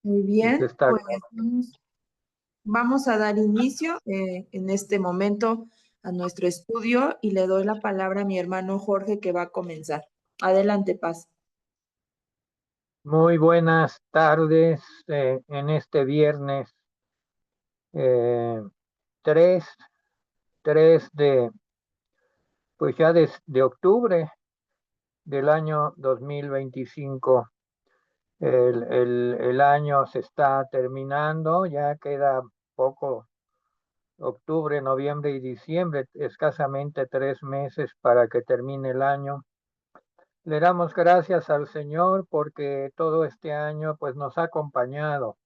Muy el que bien, está. pues vamos a dar inicio en este momento a nuestro estudio y le doy la palabra a mi hermano Jorge que va a comenzar. Adelante, Paz. Muy buenas tardes en este viernes eh, 3, 3 pues ya de octubre del año 2025. El año se está terminando, ya queda poco, octubre, noviembre y diciembre, escasamente 3 meses para que termine el año. Le damos gracias al Señor porque todo este año pues nos ha acompañado,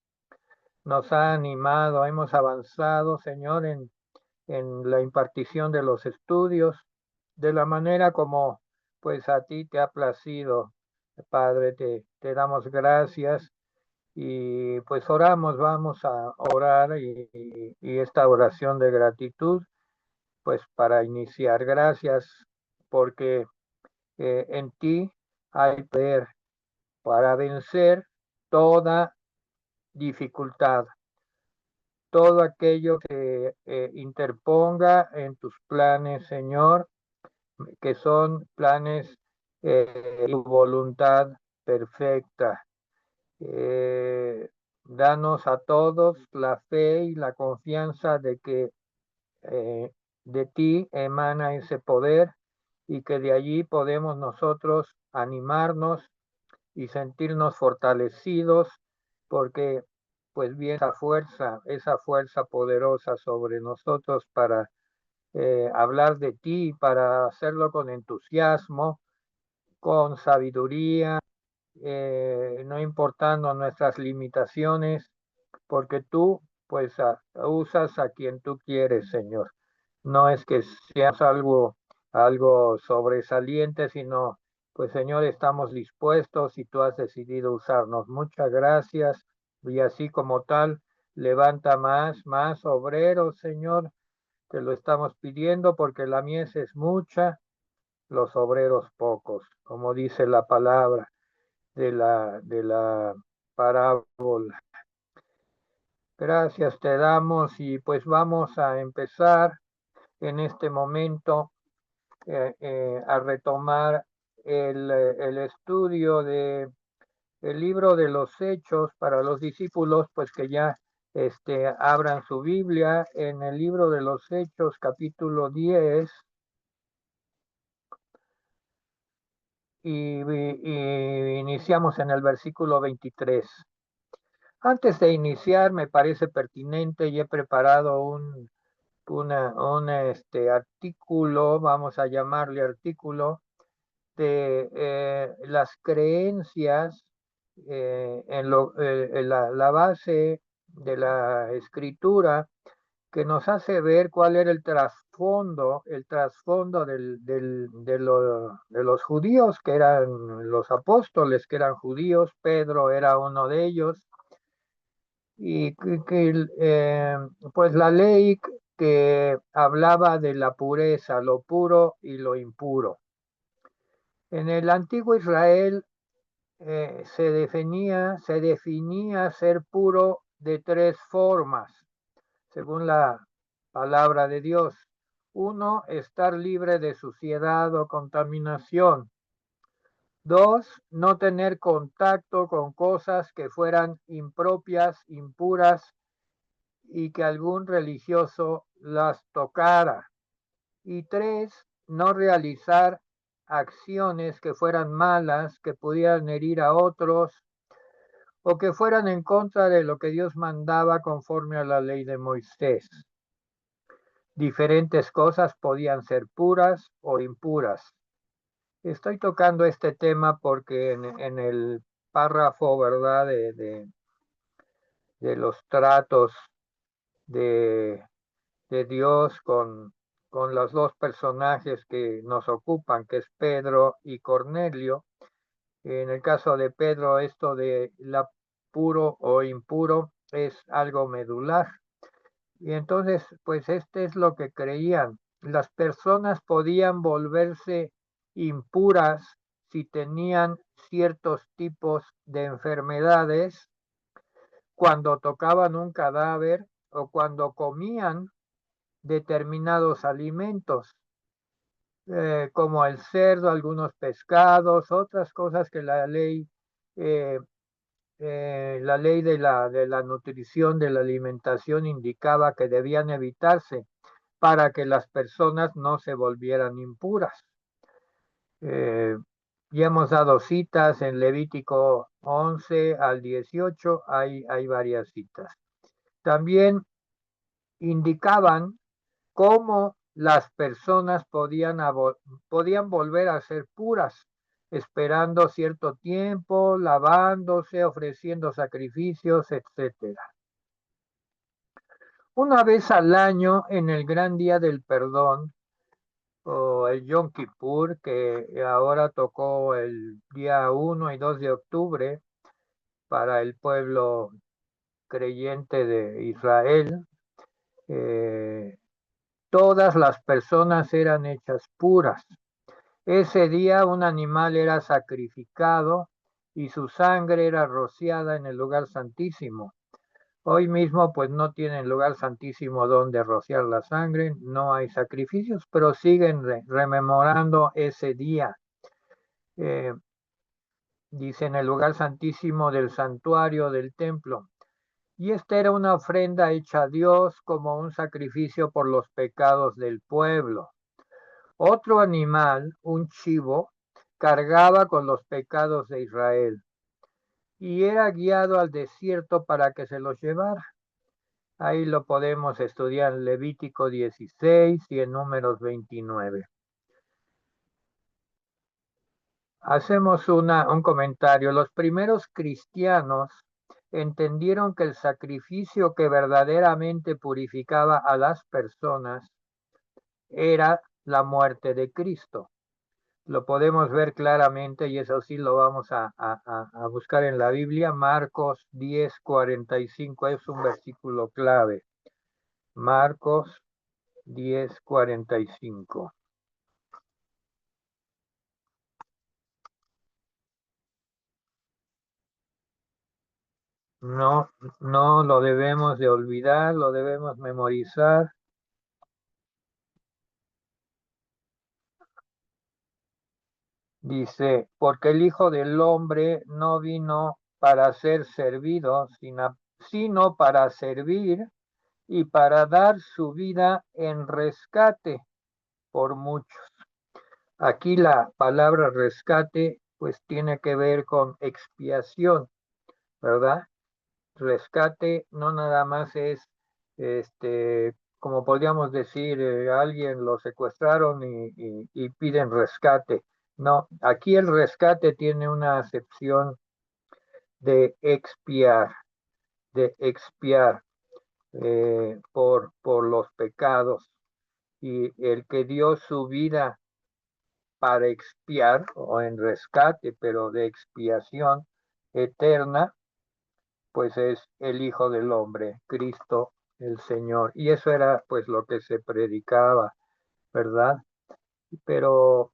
nos ha animado, hemos avanzado, Señor, en la impartición de los estudios, de la manera como pues a ti te ha placido. Padre, te damos gracias y pues oramos, vamos a orar y esta oración de gratitud, pues para iniciar. Gracias porque en ti hay poder para vencer toda dificultad, todo aquello que interponga en tus planes, Señor, que son planes y voluntad perfecta. Danos a todos la fe y la confianza de que eh, de ti emana ese poder y que de allí podemos nosotros animarnos y sentirnos fortalecidos porque pues viene esa fuerza poderosa sobre nosotros para hablar de ti, para hacerlo con entusiasmo, con sabiduría, no importando nuestras limitaciones, porque tú pues usas a quien tú quieres, Señor. No es que seas algo sobresaliente, sino pues Señor, estamos dispuestos y tú has decidido usarnos. Muchas gracias y así como tal, levanta más obreros, Señor. Te lo estamos pidiendo porque la mies es mucha, los obreros pocos, como dice la palabra de la parábola. Gracias te damos y pues vamos a empezar en este momento a retomar el estudio de el libro de los Hechos para los discípulos, pues que ya abran su Biblia en el libro de los Hechos, capítulo 10, y iniciamos en el versículo 23. Antes de iniciar, me parece pertinente y he preparado un artículo, vamos a llamarle artículo, de las creencias en la base de la escritura que nos hace ver cuál era el trasfondo de los judíos, que eran los apóstoles, que eran judíos. Pedro era uno de ellos, y pues la ley que hablaba de la pureza, lo puro y lo impuro. En el antiguo Israel se definía ser puro de tres formas, según la palabra de Dios. Uno, estar libre de suciedad o contaminación. Dos, no tener contacto con cosas que fueran impropias, impuras y que algún religioso las tocara. Y tres, no realizar acciones que fueran malas, que pudieran herir a otros o que fueran en contra de lo que Dios mandaba conforme a la ley de Moisés. Diferentes cosas podían ser puras o impuras. Estoy tocando este tema porque en el párrafo, ¿verdad?, de los tratos de, de Dios con los dos personajes que nos ocupan, que es Pedro y Cornelio. En el caso de Pedro, esto de la puro o impuro es algo medular. Y entonces, pues este es lo que creían. Las personas podían volverse impuras si tenían ciertos tipos de enfermedades cuando tocaban un cadáver o cuando comían determinados alimentos, como el cerdo, algunos pescados, otras cosas que eh, la ley de la nutrición, de la alimentación indicaba que debían evitarse para que las personas no se volvieran impuras. Ya hemos dado citas en Levítico 11 al 18, hay varias citas. También indicaban cómo las personas podían volver a ser puras, esperando cierto tiempo, lavándose, ofreciendo sacrificios, etcétera. Una vez al año, en el gran día del perdón, o el Yom Kippur, que ahora tocó el día 1 y 2 de octubre para el pueblo creyente de Israel, eh, todas las personas eran hechas puras. Ese día un animal era sacrificado y su sangre era rociada en el lugar santísimo. Hoy mismo pues no tienen lugar santísimo donde rociar la sangre, no hay sacrificios, pero siguen rememorando ese día. Eh, dice en el lugar santísimo del santuario del templo. Y esta era una ofrenda hecha a Dios como un sacrificio por los pecados del pueblo. Otro animal, un chivo, cargaba con los pecados de Israel y era guiado al desierto para que se los llevara. Ahí lo podemos estudiar en Levítico 16 y en Números 29. Hacemos un comentario. Los primeros cristianos entendieron que el sacrificio que verdaderamente purificaba a las personas era la muerte de Cristo. Lo podemos ver claramente y eso sí lo vamos a buscar en la Biblia. Marcos 10:45 es un versículo clave. Marcos 10:45. No, no lo debemos de olvidar, lo debemos memorizar. Dice, porque el Hijo del Hombre no vino para ser servido, sino para servir y para dar su vida en rescate por muchos. Aquí la palabra rescate pues tiene que ver con expiación, ¿verdad? Rescate no nada más es, como podríamos decir, alguien lo secuestraron y piden rescate. No, aquí el rescate tiene una acepción de expiar, por los pecados. Y el que dio su vida para expiar o en rescate, pero de expiación eterna, pues es el Hijo del Hombre, Cristo el Señor. Y eso era pues lo que se predicaba, ¿verdad? Pero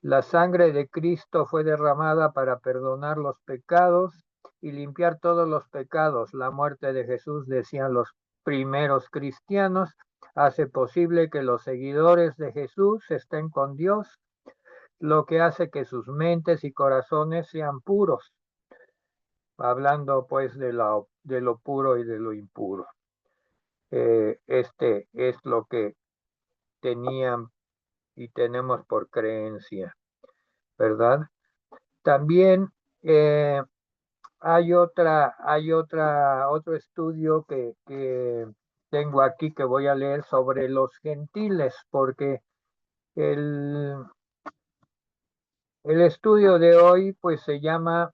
la sangre de Cristo fue derramada para perdonar los pecados y limpiar todos los pecados. La muerte de Jesús, decían los primeros cristianos, hace posible que los seguidores de Jesús estén con Dios, lo que hace que sus mentes y corazones sean puros, hablando pues de lo puro y de lo impuro. Este es lo que tenían y tenemos por creencia, ¿verdad? También otro estudio que tengo aquí que voy a leer sobre los gentiles, porque el, el estudio de hoy pues se llama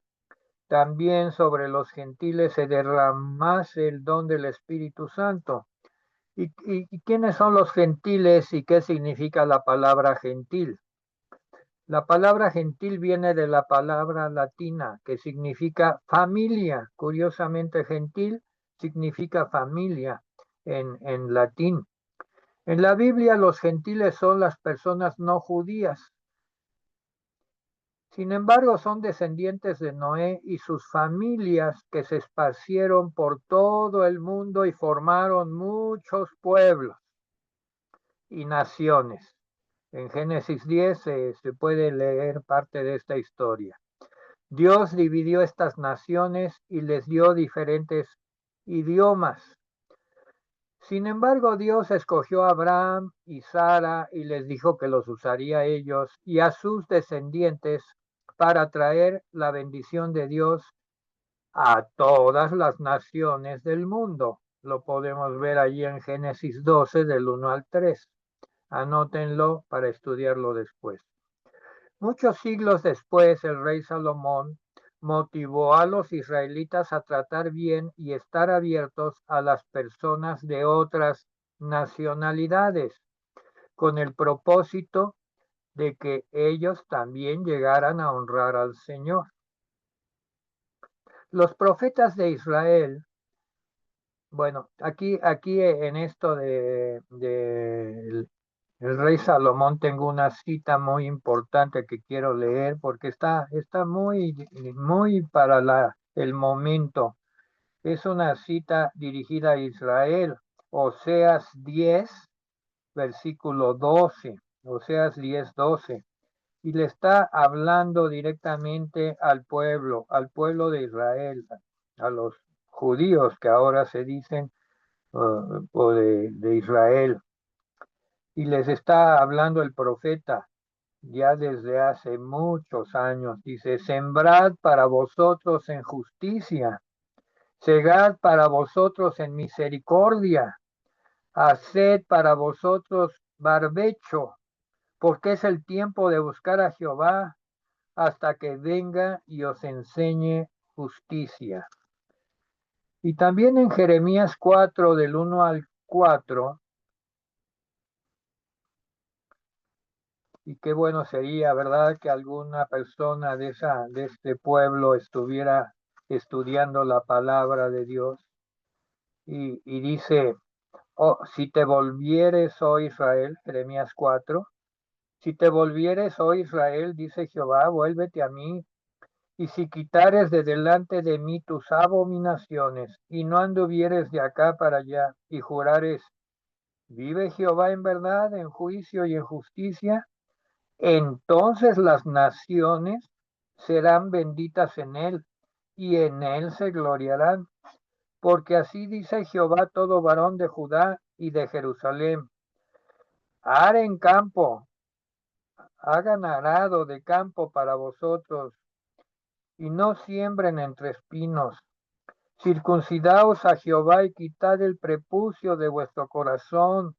también sobre los gentiles se derramase el don del Espíritu Santo. ¿Y quiénes son los gentiles y qué significa la palabra gentil? La palabra gentil viene de la palabra latina que significa familia. Curiosamente, gentil significa familia en latín. En la Biblia los gentiles son las personas no judías. Sin embargo, son descendientes de Noé y sus familias que se esparcieron por todo el mundo y formaron muchos pueblos y naciones. En Génesis 10 se puede leer parte de esta historia. Dios dividió estas naciones y les dio diferentes idiomas. Sin embargo, Dios escogió a Abraham y Sara y les dijo que los usaría a ellos y a sus descendientes para traer la bendición de Dios a todas las naciones del mundo. Lo podemos ver allí en Génesis 12 del 1 al 3. Anótenlo para estudiarlo después. Muchos siglos después, el rey Salomón motivó a los israelitas a tratar bien y estar abiertos a las personas de otras nacionalidades, con el propósito de que ellos también llegaran a honrar al Señor. Los profetas de Israel, bueno, aquí en esto el rey Salomón, tengo una cita muy importante que quiero leer porque está muy para el momento. Es una cita dirigida a Israel, Oseas 10, versículo 12, Oseas 10, 12. Y le está hablando directamente al pueblo de Israel, a los judíos que ahora se dicen o de Israel. Y les está hablando el profeta ya desde hace muchos años. Dice, sembrad para vosotros en justicia, segad para vosotros en misericordia, haced para vosotros barbecho, porque es el tiempo de buscar a Jehová hasta que venga y os enseñe justicia. Y también en Jeremías 4, del 1 al 4, y qué bueno sería, ¿verdad?, que alguna persona de este pueblo estuviera estudiando la palabra de Dios. Y dice, oh, si te volvieres, oh Israel, Jeremías 4, si te volvieres, oh Israel, dice Jehová, vuélvete a mí. Y si quitares de delante de mí tus abominaciones, y no anduvieres de acá para allá, y jurares, vive Jehová en verdad, en juicio y en justicia, entonces las naciones serán benditas en él, y en él se gloriarán. Porque así dice Jehová, todo varón de Judá y de Jerusalén: Haren campo, hagan arado de campo para vosotros, y no siembren entre espinos. Circuncidaos a Jehová y quitad el prepucio de vuestro corazón,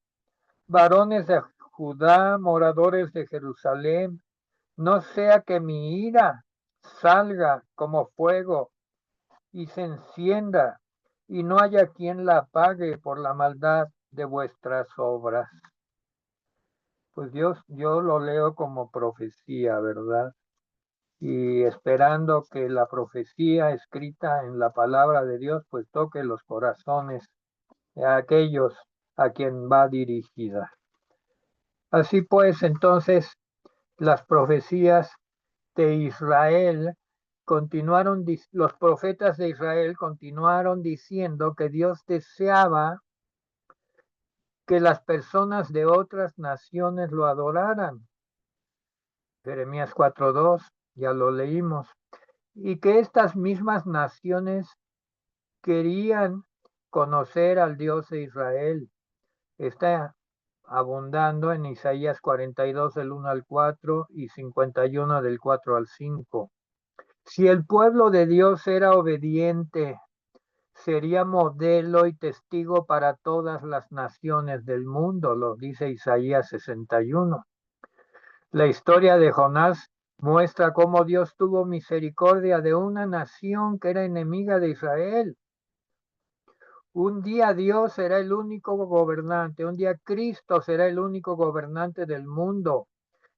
varones de Judá, moradores de Jerusalén, no sea que mi ira salga como fuego y se encienda, y no haya quien la apague por la maldad de vuestras obras. Pues Dios, yo lo leo como profecía, ¿verdad? Y esperando que la profecía escrita en la palabra de Dios pues toque los corazones de aquellos a quien va dirigida. Así pues, entonces, las profecías de Israel los profetas de Israel continuaron diciendo que Dios deseaba que las personas de otras naciones lo adoraran. Jeremías 4:2, ya lo leímos. Y que estas mismas naciones querían conocer al Dios de Israel. Está abundando en Isaías 42 del 1 al 4 y 51 del 4 al 5. Si el pueblo de Dios era obediente, sería modelo y testigo para todas las naciones del mundo, lo dice Isaías 61. La historia de Jonás muestra cómo Dios tuvo misericordia de una nación que era enemiga de Israel. Un día Dios será el único gobernante, un día Cristo será el único gobernante del mundo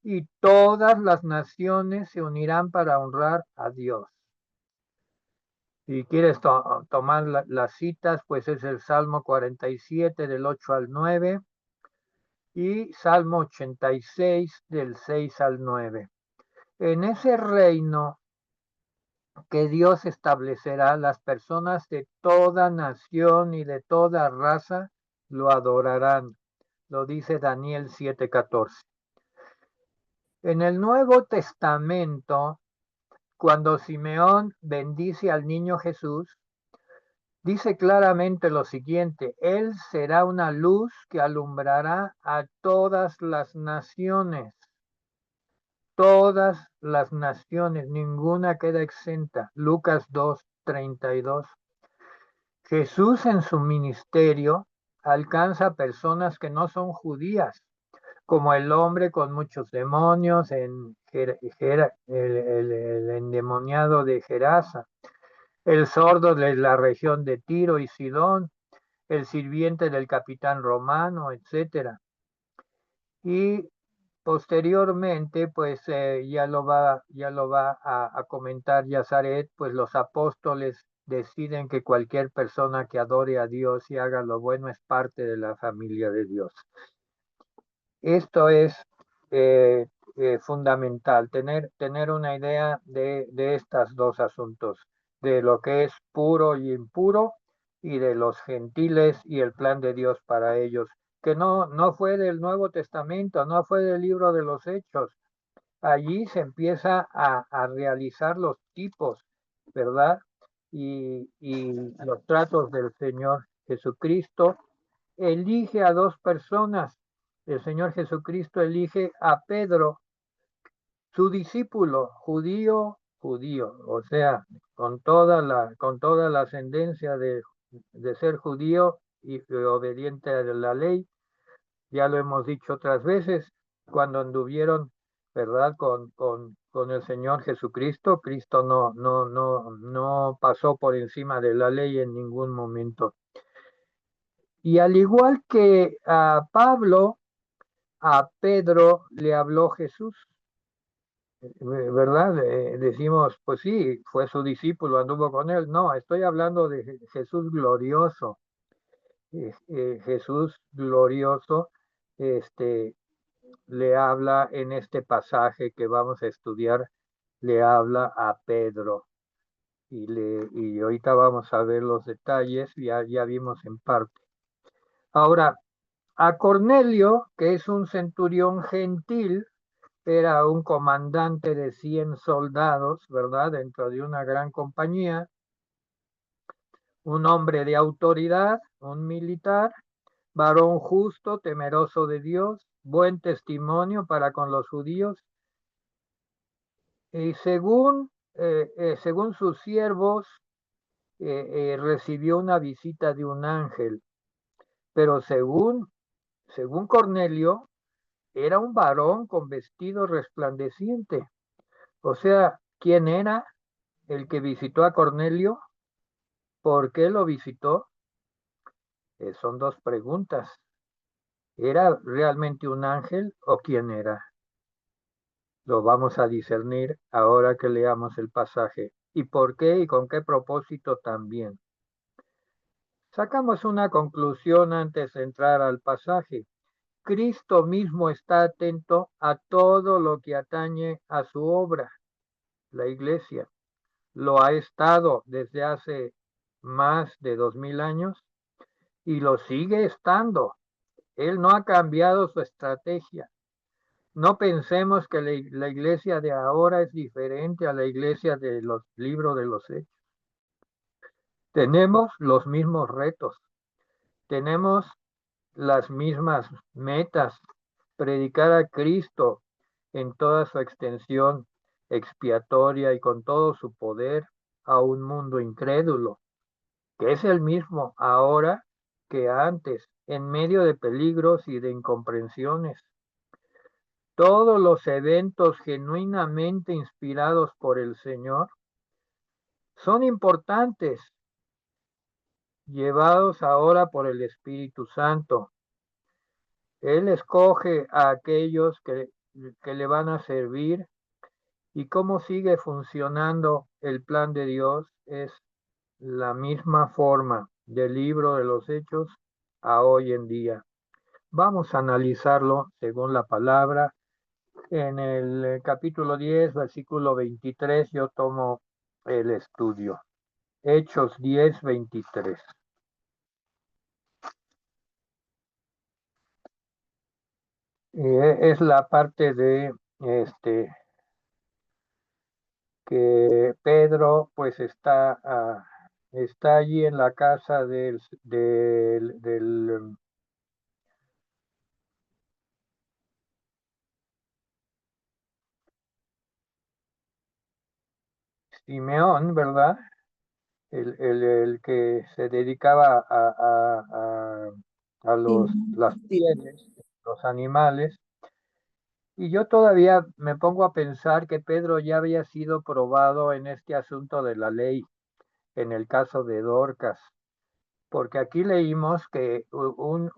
y todas las naciones se unirán para honrar a Dios. Si quieres tomar las citas, pues es el Salmo 47 del 8 al 9 y Salmo 86 del 6 al 9. En ese reino que Dios establecerá, las personas de toda nación y de toda raza lo adorarán. Lo dice Daniel 7:14. En el Nuevo Testamento, cuando Simeón bendice al niño Jesús, dice claramente lo siguiente: Él será una luz que alumbrará a todas las naciones, ninguna queda exenta. Lucas 2:32. Jesús en su ministerio alcanza a personas que no son judías, como el hombre con muchos demonios, el endemoniado de Gerasa, el sordo de la región de Tiro y Sidón, el sirviente del capitán romano, etcétera. Y posteriormente, pues ya lo va a comentar Yazaret, pues los apóstoles deciden que cualquier persona que adore a Dios y haga lo bueno es parte de la familia de Dios. Esto es eh, fundamental, tener una idea de estos dos asuntos, de lo que es puro y impuro, y de los gentiles y el plan de Dios para ellos, que no fue del Nuevo Testamento, no fue del libro de los Hechos. Allí se empieza a realizar los tipos, ¿verdad? Y los tratos del Señor Jesucristo. Elige a dos personas. El Señor Jesucristo elige a Pedro, su discípulo, judío, o sea, con toda la ascendencia de ser judío y obediente a la ley. Ya lo hemos dicho otras veces, cuando anduvieron, ¿verdad? Con el Señor Jesucristo, Cristo no pasó por encima de la ley en ningún momento. Y al igual que a Pablo, a Pedro le habló Jesús, ¿verdad? Decimos, pues sí, fue su discípulo, anduvo con él. No, estoy hablando de Jesús glorioso. Jesús glorioso, este, le habla en este pasaje que vamos a estudiar, le habla a Pedro. Y ahorita vamos a ver los detalles, ya vimos en parte. Ahora, a Cornelio, que es un centurión gentil, era un comandante de 100 soldados, ¿verdad? Dentro de una gran compañía, un hombre de autoridad, un militar, varón justo, temeroso de Dios, buen testimonio para con los judíos, y según sus siervos, recibió una visita de un ángel, pero según Cornelio, era un varón con vestido resplandeciente. O sea, ¿quién era el que visitó a Cornelio? ¿Por qué lo visitó? Son dos preguntas. ¿Era realmente un ángel o quién era? Lo vamos a discernir ahora que leamos el pasaje. ¿Y por qué y con qué propósito también? Sacamos una conclusión antes de entrar al pasaje. Cristo mismo está atento a todo lo que atañe a su obra, la iglesia. Lo ha estado desde hace más de 2000 años y lo sigue estando. Él no ha cambiado su estrategia. No pensemos que la iglesia de ahora es diferente a la iglesia de los libros de los Hechos. Tenemos los mismos retos, tenemos las mismas metas: predicar a Cristo en toda su extensión expiatoria y con todo su poder a un mundo incrédulo, que es el mismo ahora que antes, en medio de peligros y de incomprensiones. Todos los eventos genuinamente inspirados por el Señor son importantes, llevados ahora por el Espíritu Santo. Él escoge a aquellos que le van a servir. ¿Y cómo sigue funcionando el plan de Dios? Es la misma forma del libro de los Hechos a hoy en día. Vamos a analizarlo según la palabra En el capítulo 10, versículo 23, yo tomo el estudio. Hechos 10, 23. Es la parte de que Pedro pues está allí en la casa del Simeón, ¿verdad? El que se dedicaba a las Sí. pieles, los animales. Y yo todavía me pongo a pensar que Pedro ya había sido probado en este asunto de la ley, en el caso de Dorcas, porque aquí leímos que un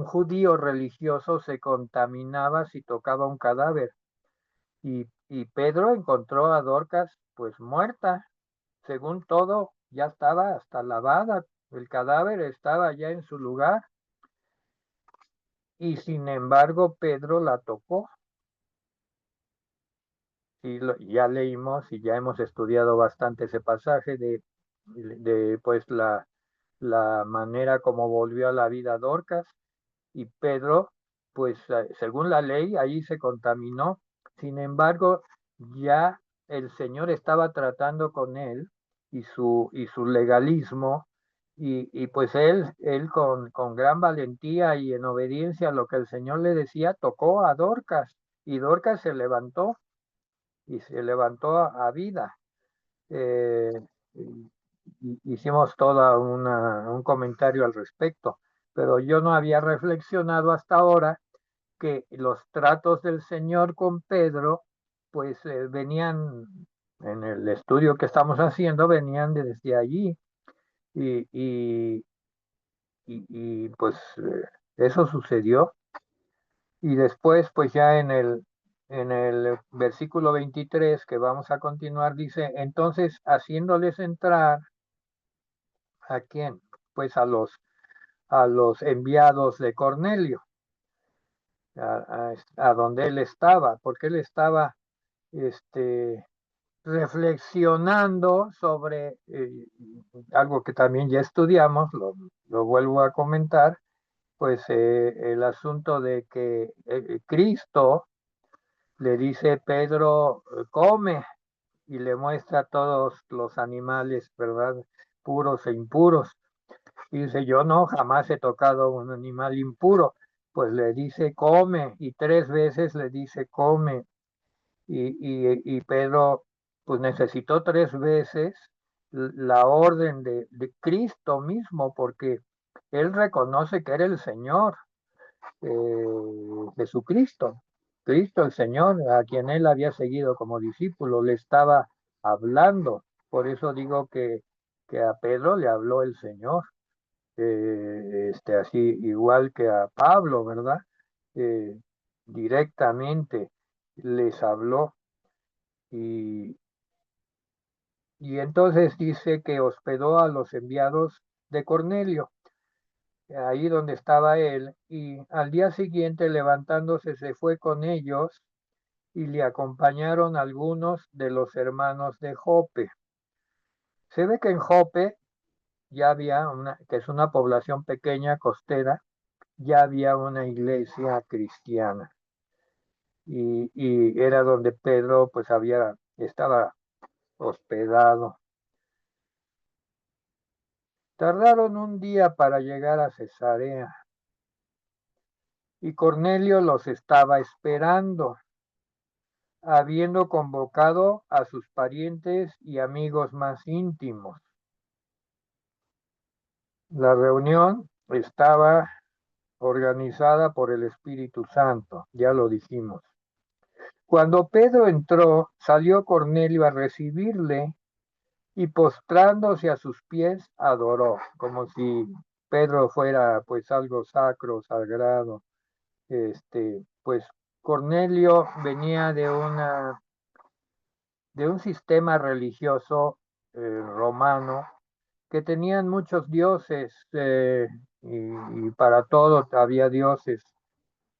judío religioso se contaminaba si tocaba un cadáver y Pedro encontró a Dorcas pues muerta, según todo ya estaba hasta lavada, el cadáver estaba ya en su lugar y sin embargo Pedro la tocó. Y ya leímos y ya hemos estudiado bastante ese pasaje de pues la manera como volvió a la vida Dorcas y Pedro, pues según la ley, ahí se contaminó. Sin embargo, ya el Señor estaba tratando con él y su legalismo, y pues él con gran valentía y en obediencia a lo que el Señor le decía, tocó a Dorcas, y Dorcas se levantó, y se levantó a vida. Eh, Hicimos todo un comentario al respecto, pero yo no había reflexionado hasta ahora que los tratos del Señor con Pedro, pues venían, en el estudio que estamos haciendo, venían desde allí y, y, pues eso sucedió. Y después, pues ya en el versículo 23 que vamos a continuar, dice, entonces haciéndoles entrar, ¿a quién? Pues a los enviados de Cornelio, a donde él estaba, porque él estaba este, reflexionando sobre algo que también ya estudiamos, lo vuelvo a comentar, pues el asunto de que Cristo le dice Pedro, come, y le muestra todos los animales, ¿verdad? Puros e impuros. Y dice, yo no, jamás he tocado un animal impuro. Pues le dice, come, y 3 veces le dice, come. Y Pedro, pues necesitó 3 veces la orden de Cristo mismo, porque él reconoce que era el Señor, Jesucristo, Cristo el Señor, a quien él había seguido como discípulo, le estaba hablando. Por eso digo que a Pedro le habló el Señor, así igual que a Pablo, ¿verdad? Eh, Directamente les habló y, y entonces dice que hospedó a los enviados de Cornelio ahí donde estaba él, y al día siguiente levantándose se fue con ellos y le acompañaron algunos de los hermanos de Jope. Se ve que en Jope ya había que es una población pequeña costera, ya había una iglesia cristiana y era donde Pedro pues estaba hospedado. Tardaron un día para llegar a Cesarea y Cornelio los estaba esperando, habiendo convocado a sus parientes y amigos más íntimos. La reunión estaba organizada por el Espíritu Santo, ya lo dijimos. Cuando Pedro entró, salió Cornelio a recibirle y postrándose a sus pies adoró, como si Pedro fuera pues algo sacro, sagrado. Pues Cornelio venía de un sistema religioso romano que tenían muchos dioses y para todo había dioses.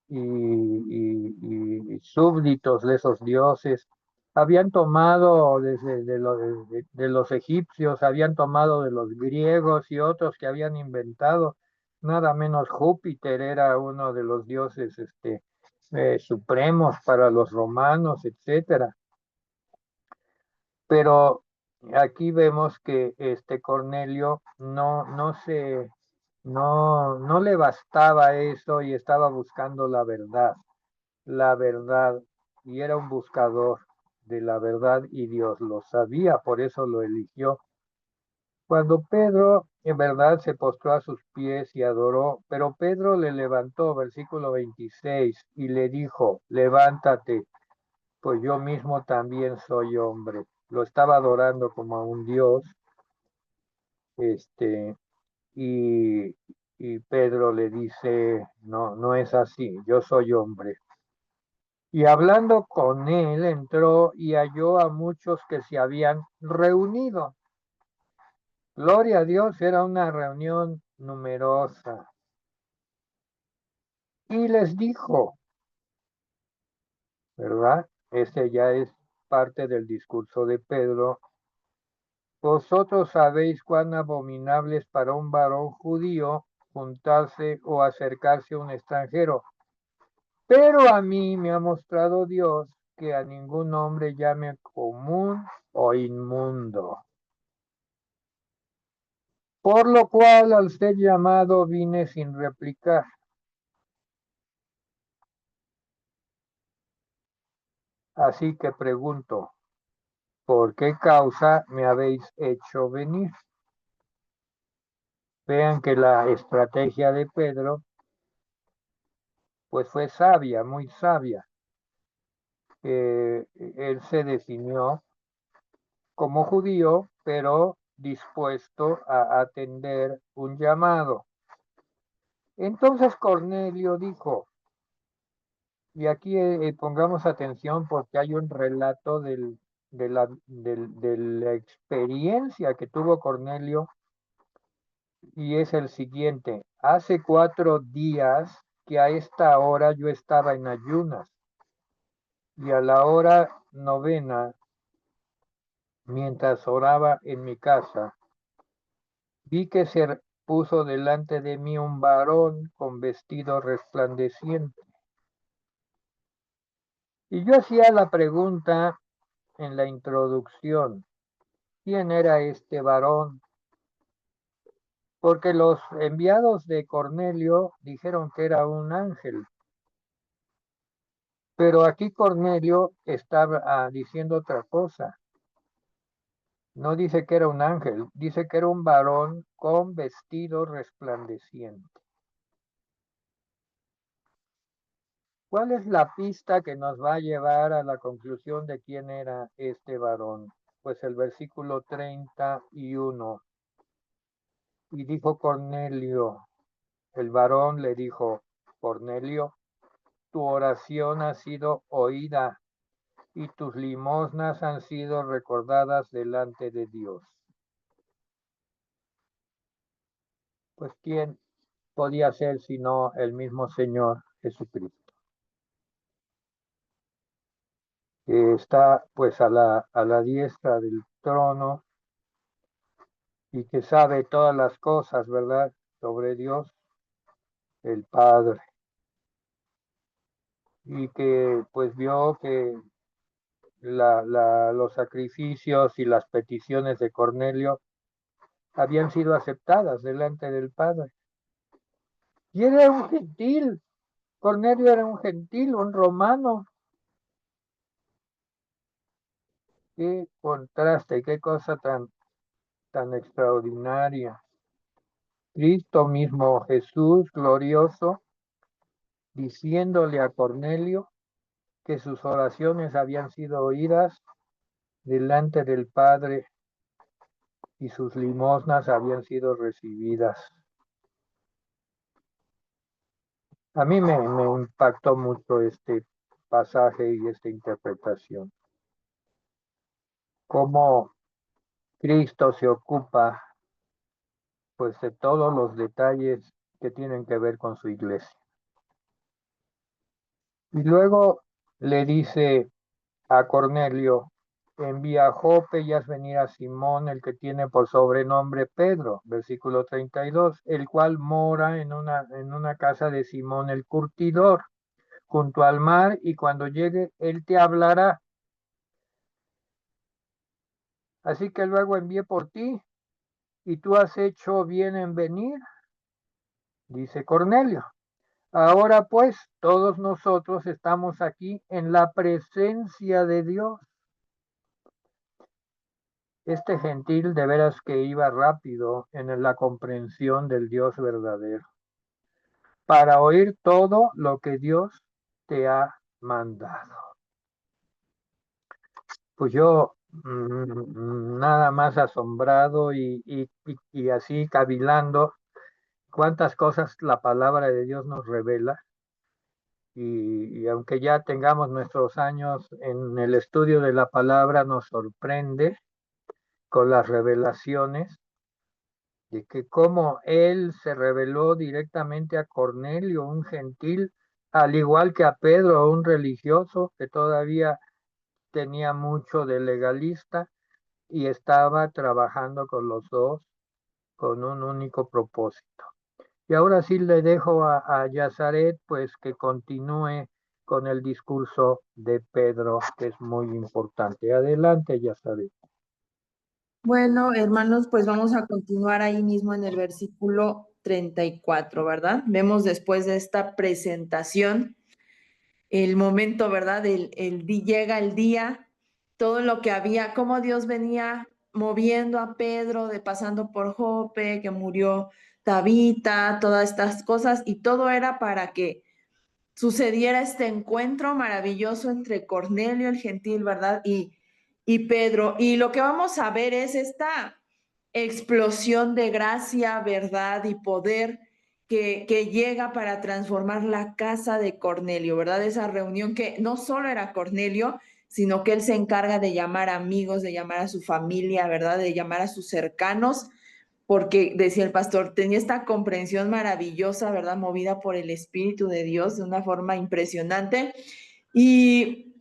y súbditos de esos dioses. Habían tomado de los egipcios, habían tomado de los griegos y otros que habían inventado. Nada menos Júpiter era uno de los dioses supremos para los romanos, etcétera. Pero aquí vemos que este Cornelio no le bastaba eso y estaba buscando la verdad, y era un buscador de la verdad y Dios lo sabía, por eso lo eligió. Cuando Pedro en verdad se postró a sus pies y adoró, pero Pedro le levantó, versículo 26, y le dijo, levántate, pues yo mismo también soy hombre. Lo estaba adorando como a un Dios, este, y, y Pedro le dice, no, no es así, yo soy hombre. Y hablando con él, entró y halló a muchos que se habían reunido. Gloria a Dios, era una reunión numerosa. Y les dijo, ¿verdad? Ese ya es parte del discurso de Pedro. Vosotros sabéis cuán abominable es para un varón judío juntarse o acercarse a un extranjero. Pero a mí me ha mostrado Dios que a ningún hombre llame común o inmundo. Por lo cual, al ser llamado, vine sin replicar. Así que pregunto, ¿por qué causa me habéis hecho venir? Vean que la estrategia de Pedro, pues fue sabia, muy sabia. Él se definió como judío, pero dispuesto a atender un llamado. Entonces Cornelio dijo, y aquí pongamos atención porque hay un relato de la experiencia que tuvo Cornelio y es el siguiente. Hace 4 días que a esta hora yo estaba en ayunas y a la hora novena, mientras oraba en mi casa, vi que se puso delante de mí un varón con vestido resplandeciente. Y yo hacía la pregunta en la introducción, ¿quién era este varón? Porque los enviados de Cornelio dijeron que era un ángel, pero aquí Cornelio está diciendo otra cosa. No dice que era un ángel, dice que era un varón con vestido resplandeciente. ¿Cuál es la pista que nos va a llevar a la conclusión de quién era este varón? Pues el versículo 31. Y dijo Cornelio, el varón le dijo, Cornelio, tu oración ha sido oída y tus limosnas han sido recordadas delante de Dios. Pues ¿quién podía ser sino el mismo Señor Jesucristo, que está pues a la diestra del trono y que sabe todas las cosas, ¿verdad? Sobre Dios, el Padre, y que pues vio que los sacrificios y las peticiones de Cornelio habían sido aceptadas delante del Padre. Y era un gentil, Cornelio era un gentil, un romano. Qué contraste, qué cosa tan extraordinaria. Cristo mismo, Jesús glorioso, diciéndole a Cornelio que sus oraciones habían sido oídas delante del Padre y sus limosnas habían sido recibidas. A mí me impactó mucho este pasaje y esta interpretación. Cómo Cristo se ocupa pues de todos los detalles que tienen que ver con su iglesia. Y luego le dice a Cornelio, envía a Jope y haz venir a Simón, el que tiene por sobrenombre Pedro, versículo 32, el cual mora en una casa de Simón el curtidor, junto al mar, y cuando llegue, él te hablará. Así que luego envié por ti, y tú has hecho bien en venir, dice Cornelio. Ahora pues, todos nosotros estamos aquí en la presencia de Dios. Este gentil de veras que iba rápido en la comprensión del Dios verdadero, para oír todo lo que Dios te ha mandado. Pues yo nada más asombrado y así cavilando cuántas cosas la palabra de Dios nos revela. Y aunque ya tengamos nuestros años en el estudio de la palabra, nos sorprende con las revelaciones de que cómo él se reveló directamente a Cornelio, un gentil, al igual que a Pedro, un religioso que todavía tenía mucho de legalista y estaba trabajando con los dos con un único propósito. Y ahora sí le dejo a Yazaret, pues que continúe con el discurso de Pedro, que es muy importante. Adelante, Yazaret. Bueno, hermanos, pues vamos a continuar ahí mismo en el versículo 34, ¿verdad? Vemos después de esta presentación el momento, ¿verdad? Llega el día, todo lo que había, cómo Dios venía moviendo a Pedro, de pasando por Jope, que murió Tabita, todas estas cosas, y todo era para que sucediera este encuentro maravilloso entre Cornelio el gentil, ¿verdad? Y Pedro. Y lo que vamos a ver es esta explosión de gracia, verdad y poder que llega para transformar la casa de Cornelio, ¿verdad? Esa reunión que no solo era Cornelio, sino que él se encarga de llamar amigos, de llamar a su familia, ¿verdad? De llamar a sus cercanos, porque decía el pastor, tenía esta comprensión maravillosa, ¿verdad? Movida por el Espíritu de Dios de una forma impresionante. Y,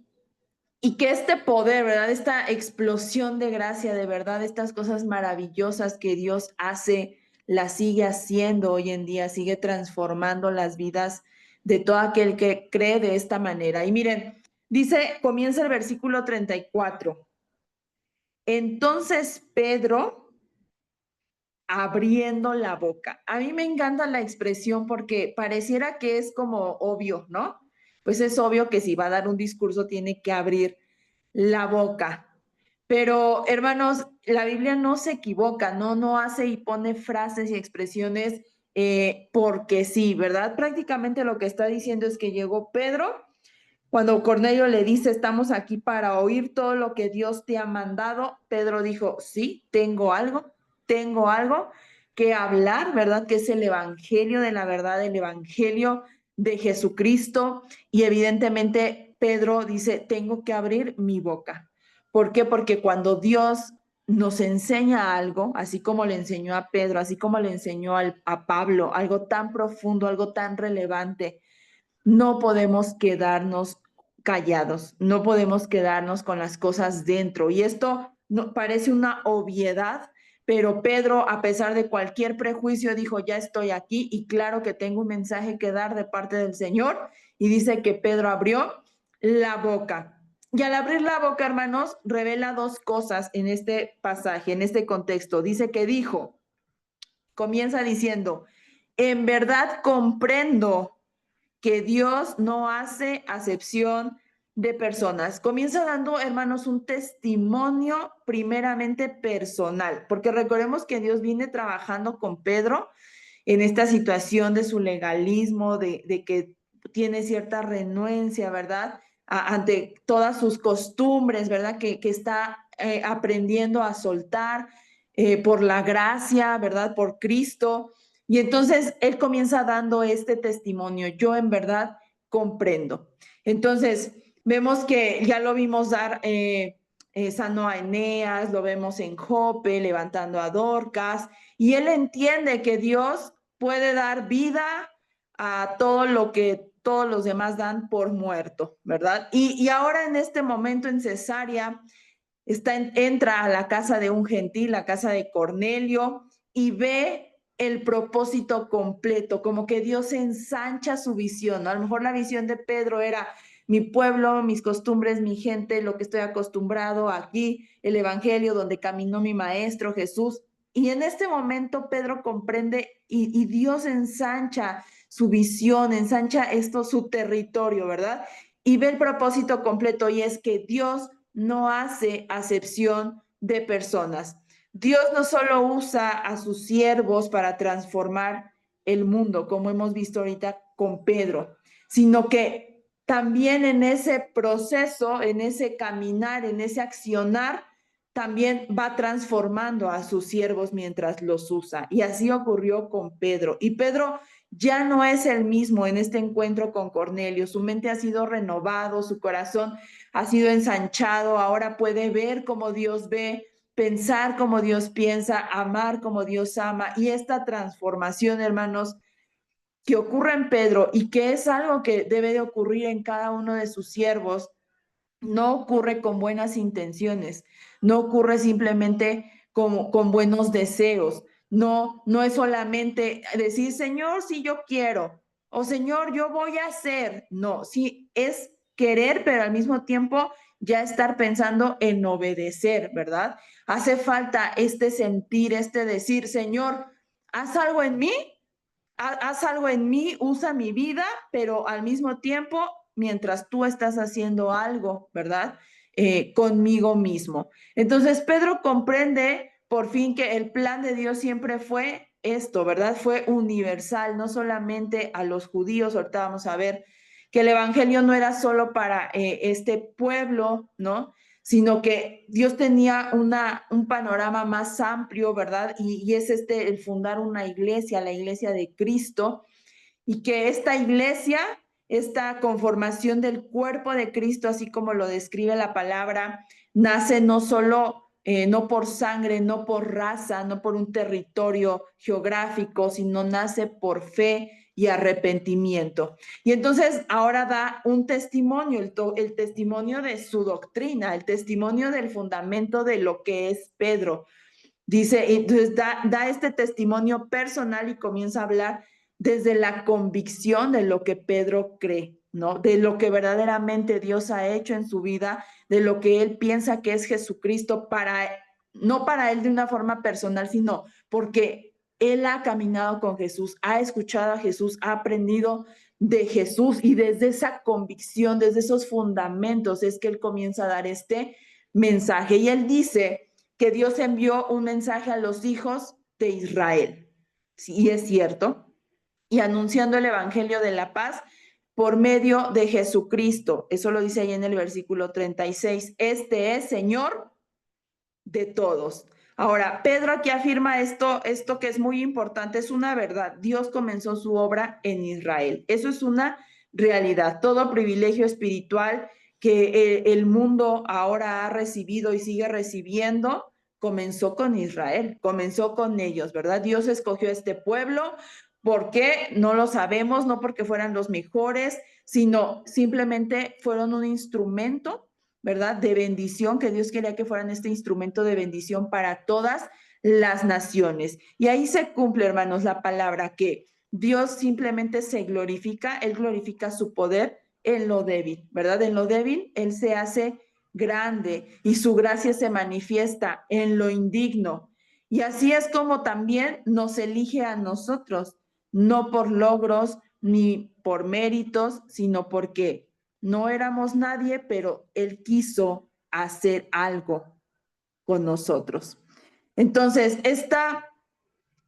y que este poder, ¿verdad? Esta explosión de gracia, de verdad, estas cosas maravillosas que Dios hace, las sigue haciendo hoy en día, sigue transformando las vidas de todo aquel que cree de esta manera. Y miren, dice, comienza el versículo 34. Entonces Pedro, abriendo la boca. A mí me encanta la expresión porque pareciera que es como obvio, ¿no? Pues es obvio que si va a dar un discurso tiene que abrir la boca. Pero hermanos, la Biblia no se equivoca, no hace y pone frases y expresiones porque sí, ¿verdad? Prácticamente lo que está diciendo es que llegó Pedro. Cuando Cornelio le dice, estamos aquí para oír todo lo que Dios te ha mandado, Pedro dijo, sí, tengo algo que hablar, ¿verdad? Que es el Evangelio de la verdad, el Evangelio de Jesucristo. Y evidentemente Pedro dice, tengo que abrir mi boca. ¿Por qué? Porque cuando Dios nos enseña algo, así como le enseñó a Pedro, así como le enseñó a Pablo, algo tan profundo, algo tan relevante, no podemos quedarnos callados, no podemos quedarnos con las cosas dentro. Y esto no, parece una obviedad, pero Pedro, a pesar de cualquier prejuicio, dijo, ya estoy aquí y claro que tengo un mensaje que dar de parte del Señor. Y dice que Pedro abrió la boca. Y al abrir la boca, hermanos, revela dos cosas en este pasaje, en este contexto. Dice que dijo, comienza diciendo, en verdad comprendo que Dios no hace acepción de personas. Comienza dando, hermanos, un testimonio primeramente personal, porque recordemos que Dios viene trabajando con Pedro en esta situación de su legalismo, de que tiene cierta renuencia, ¿verdad? Ante todas sus costumbres, ¿verdad? Que está aprendiendo a soltar por la gracia, ¿verdad? Por Cristo. Y entonces él comienza dando este testimonio. Yo en verdad comprendo. Entonces, vemos que ya lo vimos dar, sanó a Eneas, lo vemos en Jope, levantando a Dorcas, y él entiende que Dios puede dar vida a todo lo que todos los demás dan por muerto, ¿verdad? Y ahora en este momento en Cesarea, entra a la casa de un gentil, la casa de Cornelio, y ve el propósito completo, como que Dios ensancha su visión, ¿no? A lo mejor la visión de Pedro era mi pueblo, mis costumbres, mi gente, lo que estoy acostumbrado aquí, el evangelio donde caminó mi maestro Jesús. Y en este momento Pedro comprende y Dios ensancha su visión, ensancha esto, su territorio, ¿verdad? Y ve el propósito completo, y es que Dios no hace acepción de personas. Dios no solo usa a sus siervos para transformar el mundo, como hemos visto ahorita con Pedro, sino que también en ese proceso, en ese caminar, en ese accionar, también va transformando a sus siervos mientras los usa. Y así ocurrió con Pedro. Y Pedro ya no es el mismo en este encuentro con Cornelio. Su mente ha sido renovado, su corazón ha sido ensanchado, ahora puede ver como Dios ve, pensar como Dios piensa, amar como Dios ama. Y esta transformación, hermanos, que ocurre en Pedro y que es algo que debe de ocurrir en cada uno de sus siervos, no ocurre con buenas intenciones, no ocurre simplemente con buenos deseos, no es solamente decir, Señor, si yo quiero, o Señor, yo voy a hacer. No, sí es querer, pero al mismo tiempo ya estar pensando en obedecer, ¿verdad? Hace falta este sentir, este decir, Señor, haz algo en mí, haz algo en mí, usa mi vida, pero al mismo tiempo, mientras tú estás haciendo algo, ¿verdad? Conmigo mismo. Entonces, Pedro comprende por fin que el plan de Dios siempre fue esto, ¿verdad? Fue universal, no solamente a los judíos. Ahorita vamos a ver que el evangelio no era solo para este pueblo, ¿no? Sino que Dios tenía un panorama más amplio, ¿verdad? Y es el fundar una iglesia, la iglesia de Cristo, y que esta iglesia, esta conformación del cuerpo de Cristo, así como lo describe la palabra, nace no solo, no por sangre, no por raza, no por un territorio geográfico, sino nace por fe y arrepentimiento. Y entonces ahora da un testimonio, el testimonio de su doctrina, el testimonio del fundamento de lo que es Pedro. Dice, entonces da este testimonio personal y comienza a hablar desde la convicción de lo que Pedro cree, ¿no? De lo que verdaderamente Dios ha hecho en su vida, de lo que él piensa que es Jesucristo no para él de una forma personal, sino porque él ha caminado con Jesús, ha escuchado a Jesús, ha aprendido de Jesús, y desde esa convicción, desde esos fundamentos es que él comienza a dar este mensaje. Y él dice que Dios envió un mensaje a los hijos de Israel. Sí, y es cierto. Y anunciando el evangelio de la paz por medio de Jesucristo. Eso lo dice ahí en el versículo 36. Este es Señor de todos. Ahora, Pedro aquí afirma esto que es muy importante, es una verdad. Dios comenzó su obra en Israel. Eso es una realidad. Todo privilegio espiritual que el mundo ahora ha recibido y sigue recibiendo, comenzó con Israel, comenzó con ellos, ¿verdad? Dios escogió a este pueblo. ¿Por qué? No lo sabemos, no porque fueran los mejores, sino simplemente fueron un instrumento, ¿verdad? De bendición, que Dios quería que fueran este instrumento de bendición para todas las naciones. Y ahí se cumple, hermanos, la palabra que Dios simplemente se glorifica, Él glorifica su poder en lo débil, ¿verdad? En lo débil, Él se hace grande y su gracia se manifiesta en lo indigno. Y así es como también nos elige a nosotros, no por logros ni por méritos, sino porque no éramos nadie, pero Él quiso hacer algo con nosotros. Entonces, esta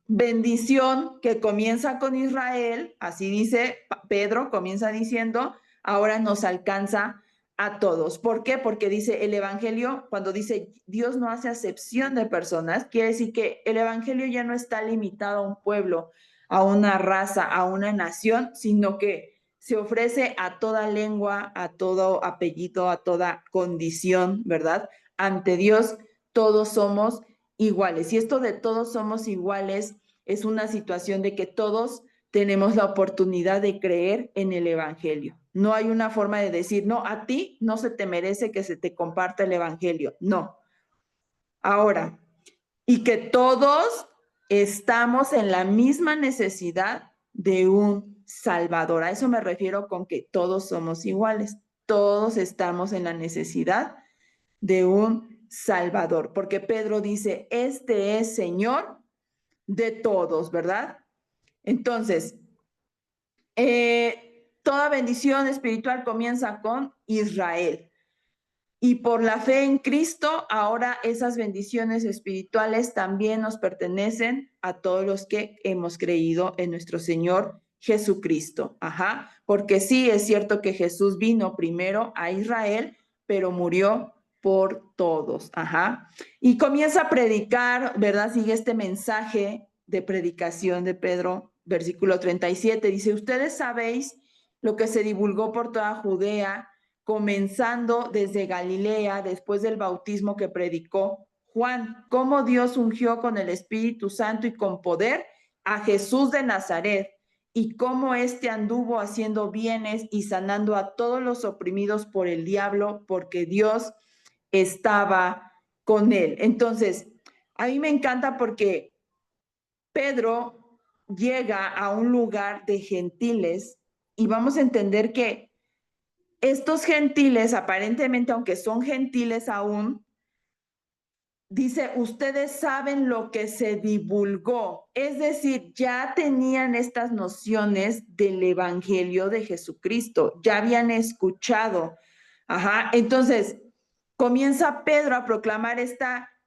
bendición que comienza con Israel, así dice Pedro, comienza diciendo, ahora nos alcanza a todos. ¿Por qué? Porque dice el Evangelio, cuando dice Dios no hace acepción de personas, quiere decir que el Evangelio ya no está limitado a un pueblo, a una raza, a una nación, sino que se ofrece a toda lengua, a todo apellido, a toda condición, ¿verdad? Ante Dios todos somos iguales. Y esto de todos somos iguales es una situación de que todos tenemos la oportunidad de creer en el Evangelio. No hay una forma de decir, no, a ti no se te merece que se te comparta el Evangelio. No. Ahora, y que todos estamos en la misma necesidad de un Salvador. A eso me refiero con que todos somos iguales. Todos estamos en la necesidad de un Salvador, porque Pedro dice, este es Señor de todos, ¿verdad? Entonces, toda bendición espiritual comienza con Israel. Y por la fe en Cristo, ahora esas bendiciones espirituales también nos pertenecen a todos los que hemos creído en nuestro Señor Jesucristo. Ajá, porque sí es cierto que Jesús vino primero a Israel, pero murió por todos. Ajá. Y comienza a predicar, ¿verdad? Sigue este mensaje de predicación de Pedro, versículo 37. Dice, ustedes sabéis lo que se divulgó por toda Judea, comenzando desde Galilea, después del bautismo que predicó Juan, cómo Dios ungió con el Espíritu Santo y con poder a Jesús de Nazaret, y cómo éste anduvo haciendo bienes y sanando a todos los oprimidos por el diablo, porque Dios estaba con él. Entonces, a mí me encanta porque Pedro llega a un lugar de gentiles y vamos a entender que estos gentiles, aparentemente, aunque son gentiles aún, dice, ustedes saben lo que se divulgó. Es decir, ya tenían estas nociones del Evangelio de Jesucristo, ya habían escuchado. Ajá. Entonces, comienza Pedro a proclamar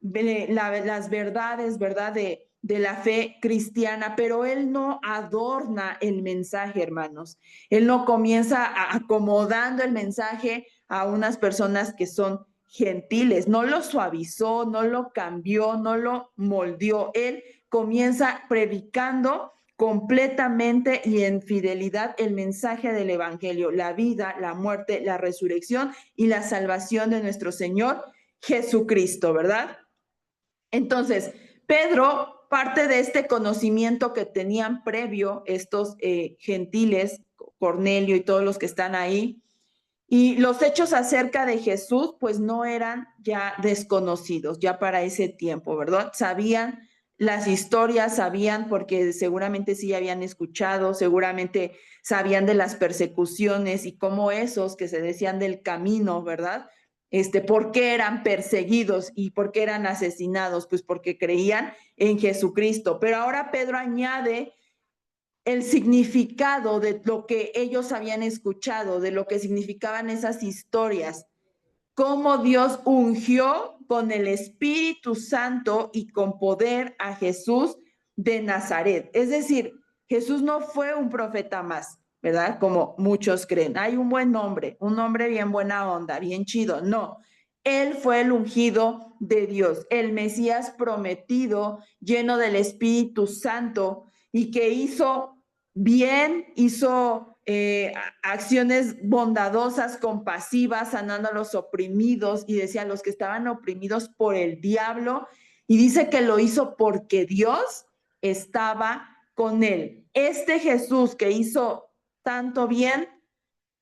las verdades, ¿verdad? De la fe cristiana, pero él no adorna el mensaje, hermanos. Él no comienza acomodando el mensaje a unas personas que son gentiles, no lo suavizó, no lo cambió, no lo moldeó. Él comienza predicando completamente y en fidelidad el mensaje del Evangelio, la vida, la muerte, la resurrección y la salvación de nuestro Señor Jesucristo, ¿verdad? Entonces, Pedro parte de este conocimiento que tenían previo estos gentiles, Cornelio y todos los que están ahí, y los hechos acerca de Jesús, pues no eran ya desconocidos, ya para ese tiempo, ¿verdad? Sabían las historias, sabían porque seguramente sí habían escuchado, seguramente sabían de las persecuciones y cómo esos que se decían del camino, ¿verdad? ¿Por qué eran perseguidos y por qué eran asesinados? Pues porque creían en Jesucristo. Pero ahora Pedro añade el significado de lo que ellos habían escuchado, de lo que significaban esas historias, cómo Dios ungió con el Espíritu Santo y con poder a Jesús de Nazaret. Es decir, Jesús no fue un profeta más, ¿verdad? Como muchos creen. Hay un buen hombre, un hombre bien buena onda, bien chido. No, él fue el ungido de Dios, el Mesías prometido, lleno del Espíritu Santo y que hizo bien, hizo acciones bondadosas, compasivas, sanando a los oprimidos, y decía, los que estaban oprimidos por el diablo, y dice que lo hizo porque Dios estaba con él. Este Jesús que hizo tanto bien,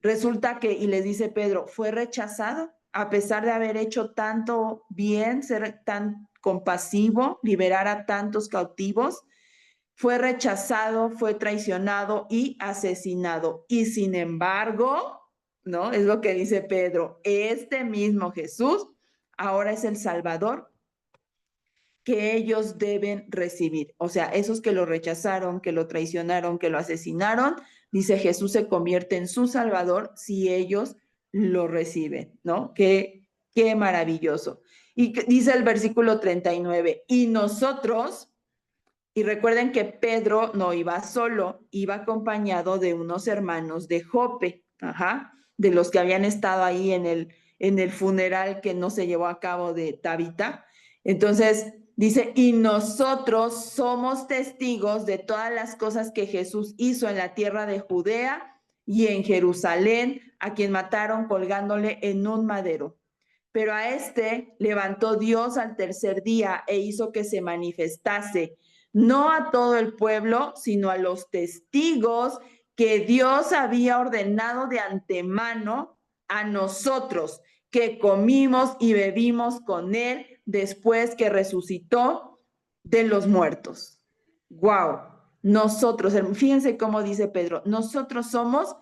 resulta que, y les dice Pedro, fue rechazado, a pesar de haber hecho tanto bien, ser tan compasivo, liberar a tantos cautivos, fue rechazado, fue traicionado y asesinado. Y sin embargo, ¿no? Es lo que dice Pedro, este mismo Jesús ahora es el Salvador que ellos deben recibir. O sea, esos que lo rechazaron, que lo traicionaron, que lo asesinaron, dice Jesús se convierte en su Salvador si ellos lo reciben, ¿no? Qué maravilloso. Y dice el versículo 39, y nosotros, y recuerden que Pedro no iba solo, iba acompañado de unos hermanos de Jope, ajá, de los que habían estado ahí en el funeral que no se llevó a cabo de Tabita. Entonces dice, y nosotros somos testigos de todas las cosas que Jesús hizo en la tierra de Judea y en Jerusalén, a quien mataron colgándole en un madero. Pero a este levantó Dios al tercer día e hizo que se manifestase no a todo el pueblo, sino a los testigos que Dios había ordenado de antemano a nosotros, que comimos y bebimos con él después que resucitó de los muertos. ¡Wow! Nosotros, fíjense cómo dice Pedro, nosotros somos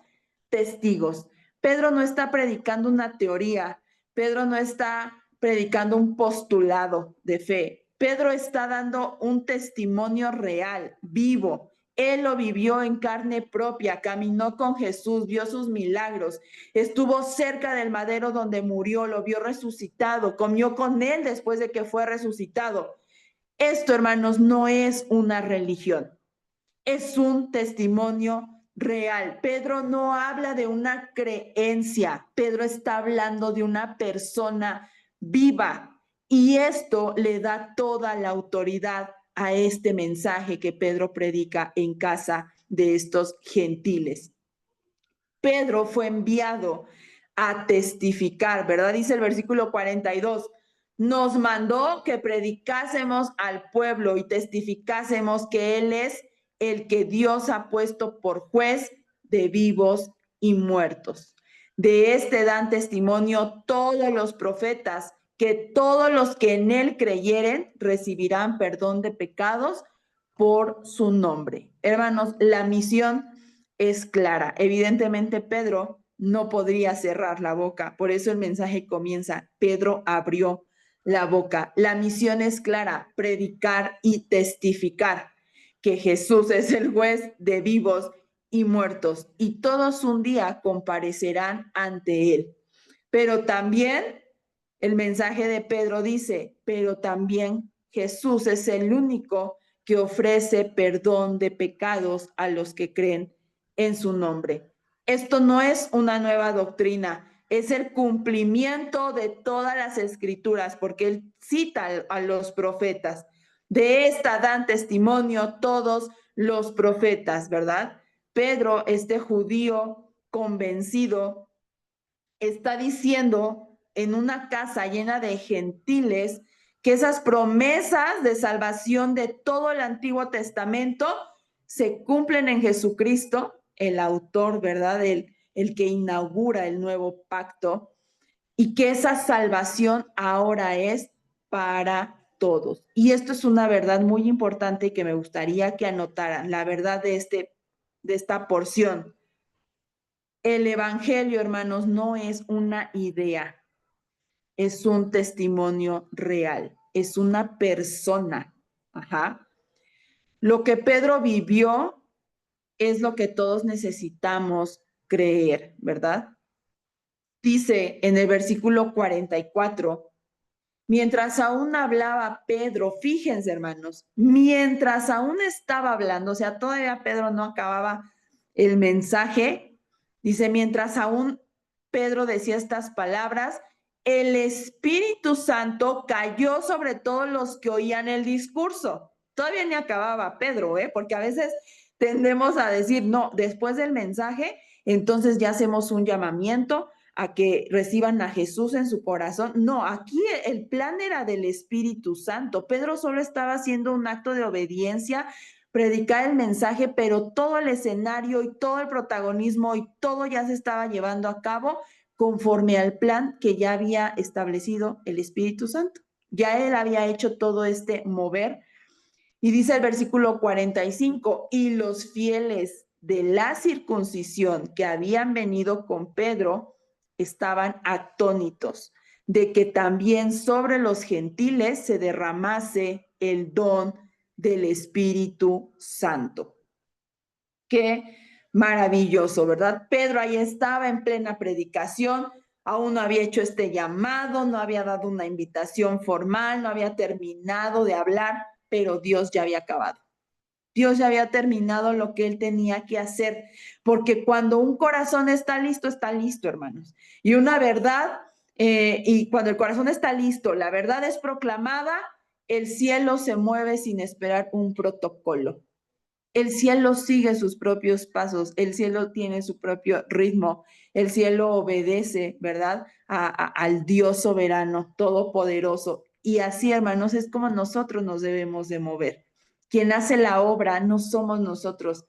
testigos. Pedro no está predicando una teoría, Pedro no está predicando un postulado de fe. Pedro está dando un testimonio real, vivo. Él lo vivió en carne propia, caminó con Jesús, vio sus milagros, estuvo cerca del madero donde murió, lo vio resucitado, comió con él después de que fue resucitado. Esto, hermanos, no es una religión, es un testimonio real. Pedro no habla de una creencia, Pedro está hablando de una persona viva y esto le da toda la autoridad a este mensaje que Pedro predica en casa de estos gentiles. Pedro fue enviado a testificar, ¿verdad? Dice el versículo 42, nos mandó que predicásemos al pueblo y testificásemos que Él es el que Dios ha puesto por juez de vivos y muertos. De este dan testimonio todos los profetas, que todos los que en Él creyeren recibirán perdón de pecados por su nombre. Hermanos, la misión es clara. Evidentemente, Pedro no podría cerrar la boca. Por eso el mensaje comienza. Pedro abrió la boca. La misión es clara, predicar y testificar que Jesús es el juez de vivos y muertos, y todos un día comparecerán ante él. Pero también el mensaje de Pedro dice, pero también Jesús es el único que ofrece perdón de pecados a los que creen en su nombre. Esto no es una nueva doctrina, es el cumplimiento de todas las escrituras, porque él cita a los profetas. De esta dan testimonio todos los profetas, ¿verdad? Pedro, este judío convencido, está diciendo en una casa llena de gentiles que esas promesas de salvación de todo el Antiguo Testamento se cumplen en Jesucristo, el autor, ¿verdad? El que inaugura el nuevo pacto, y que esa salvación ahora es para todos. Y esto es una verdad muy importante que me gustaría que anotaran, la verdad de esta porción. El evangelio, hermanos, no es una idea, es un testimonio real, es una persona. Ajá. Lo que Pedro vivió es lo que todos necesitamos creer, ¿verdad? Dice en el versículo 44, mientras aún hablaba Pedro, fíjense, hermanos, mientras aún estaba hablando, o sea, todavía Pedro no acababa el mensaje, dice, mientras aún Pedro decía estas palabras, el Espíritu Santo cayó sobre todos los que oían el discurso. Todavía ni acababa Pedro, porque a veces tendemos a decir, no, después del mensaje, entonces ya hacemos un llamamiento a que reciban a Jesús en su corazón. No, aquí el plan era del Espíritu Santo. Pedro solo estaba haciendo un acto de obediencia, predicar el mensaje, pero todo el escenario y todo el protagonismo y todo ya se estaba llevando a cabo conforme al plan que ya había establecido el Espíritu Santo. Ya él había hecho todo este mover. Y dice el versículo 45, y los fieles de la circuncisión que habían venido con Pedro estaban atónitos de que también sobre los gentiles se derramase el don del Espíritu Santo. Qué maravilloso, ¿verdad? Pedro ahí estaba en plena predicación, aún no había hecho este llamado, no había dado una invitación formal, no había terminado de hablar, pero Dios ya había acabado. Dios ya había terminado lo que él tenía que hacer, porque cuando un corazón está listo, hermanos. Y una verdad, y cuando el corazón está listo, la verdad es proclamada, el cielo se mueve sin esperar un protocolo. El cielo sigue sus propios pasos, el cielo tiene su propio ritmo, el cielo obedece, ¿verdad? Al Dios soberano, todopoderoso. Y así, hermanos, es como nosotros nos debemos de mover. Quien hace la obra no somos nosotros,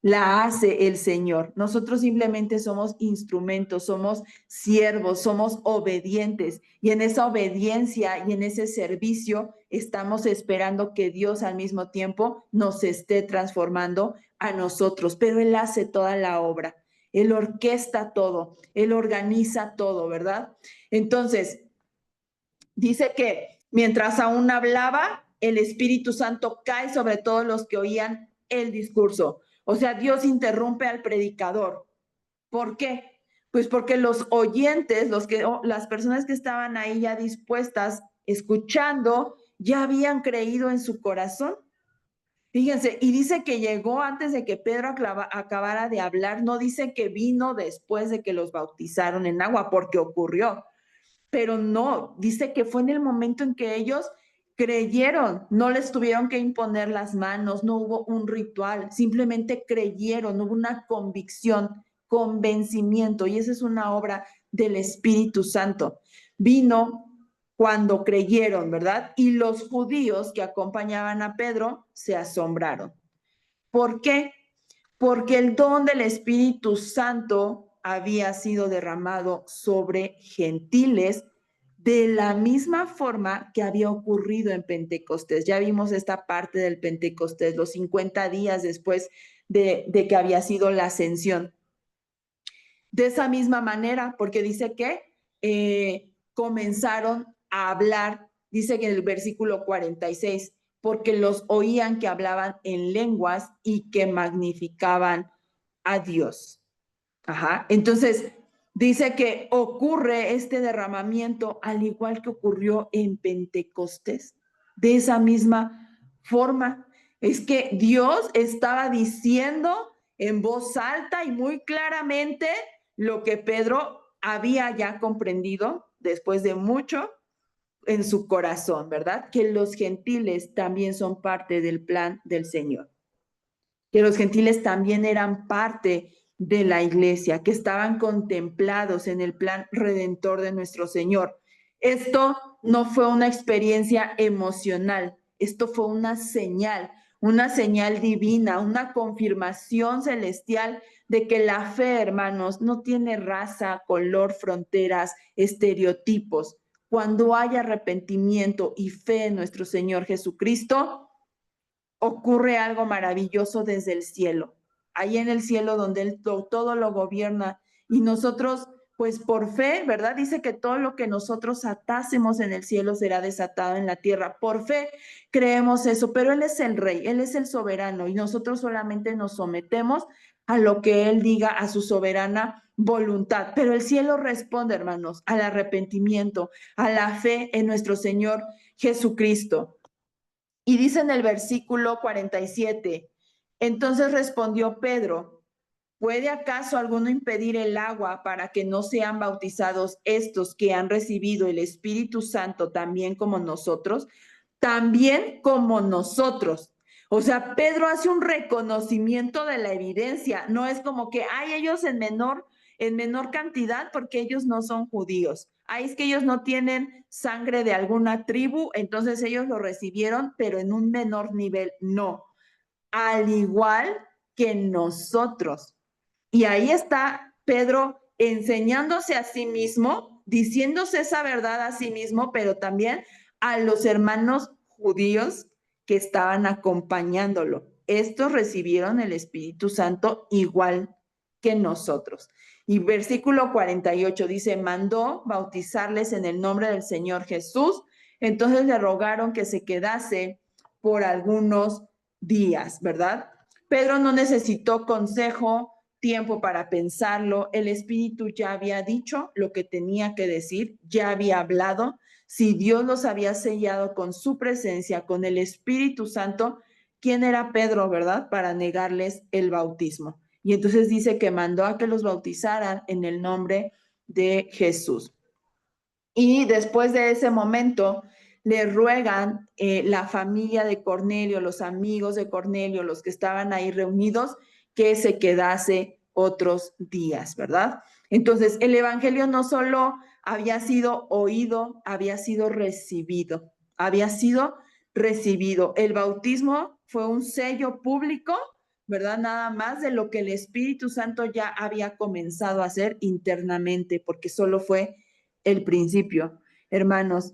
la hace el Señor. Nosotros simplemente somos instrumentos, somos siervos, somos obedientes. Y en esa obediencia y en ese servicio estamos esperando que Dios al mismo tiempo nos esté transformando a nosotros. Pero Él hace toda la obra. Él orquesta todo, Él organiza todo, ¿verdad? Entonces, dice que mientras aún hablaba, el Espíritu Santo cae sobre todos los que oían el discurso. O sea, Dios interrumpe al predicador. ¿Por qué? Pues porque los oyentes, las personas que estaban ahí ya dispuestas, escuchando, ya habían creído en su corazón. Fíjense, y dice que llegó antes de que Pedro acabara de hablar, no dice que vino después de que los bautizaron en agua, porque ocurrió, pero no, dice que fue en el momento en que ellos creyeron, no les tuvieron que imponer las manos, no hubo un ritual, simplemente creyeron, hubo una convicción, convencimiento, y esa es una obra del Espíritu Santo. Vino cuando creyeron, ¿verdad? Y los judíos que acompañaban a Pedro se asombraron. ¿Por qué? Porque el don del Espíritu Santo había sido derramado sobre gentiles de la misma forma que había ocurrido en Pentecostés. Ya vimos esta parte del Pentecostés, los 50 días después de que había sido la ascensión. De esa misma manera, porque dice que comenzaron a hablar, dice que en el versículo 46, porque los oían que hablaban en lenguas y que magnificaban a Dios. Ajá. Entonces, dice que ocurre este derramamiento al igual que ocurrió en Pentecostés. De esa misma forma, es que Dios estaba diciendo en voz alta y muy claramente lo que Pedro había ya comprendido después de mucho en su corazón, ¿verdad? Que los gentiles también son parte del plan del Señor, que los gentiles también eran parte de la iglesia, que estaban contemplados en el plan redentor de nuestro Señor. Esto no fue una experiencia emocional, esto fue una señal divina, una confirmación celestial de que la fe, hermanos, no tiene raza, color, fronteras, estereotipos. Cuando hay arrepentimiento y fe en nuestro Señor Jesucristo, ocurre algo maravilloso desde el cielo, ahí en el cielo donde Él todo lo gobierna y nosotros, pues por fe, ¿verdad? Dice que todo lo que nosotros atásemos en el cielo será desatado en la tierra. Por fe creemos eso, pero Él es el rey, Él es el soberano y nosotros solamente nos sometemos a lo que Él diga, a su soberana voluntad. Pero el cielo responde, hermanos, al arrepentimiento, a la fe en nuestro Señor Jesucristo. Y dice en el versículo 47, entonces respondió Pedro, ¿puede acaso alguno impedir el agua para que no sean bautizados estos que han recibido el Espíritu Santo también como nosotros? También como nosotros. O sea, Pedro hace un reconocimiento de la evidencia. No es como que hay ellos en menor cantidad porque ellos no son judíos. Ahí es que ellos no tienen sangre de alguna tribu, entonces ellos lo recibieron, pero en un menor nivel. No, al igual que nosotros. Y ahí está Pedro enseñándose a sí mismo, diciéndose esa verdad a sí mismo, pero también a los hermanos judíos que estaban acompañándolo. Estos recibieron el Espíritu Santo igual que nosotros. Y versículo 48 dice, mandó bautizarles en el nombre del Señor Jesús. Entonces le rogaron que se quedase por algunos días, ¿verdad? Pedro no necesitó consejo, tiempo para pensarlo. El Espíritu ya había dicho lo que tenía que decir, ya había hablado. Si Dios los había sellado con su presencia, con el Espíritu Santo, ¿quién era Pedro, verdad? Para negarles el bautismo. Y entonces dice que mandó a que los bautizaran en el nombre de Jesús. Y después de ese momento, le ruegan la familia de Cornelio, los amigos de Cornelio, los que estaban ahí reunidos, que se quedase otros días, ¿verdad? Entonces, el evangelio no solo había sido oído, había sido recibido. Había sido recibido. El bautismo fue un sello público, ¿verdad? Nada más de lo que el Espíritu Santo ya había comenzado a hacer internamente, porque solo fue el principio. Hermanos,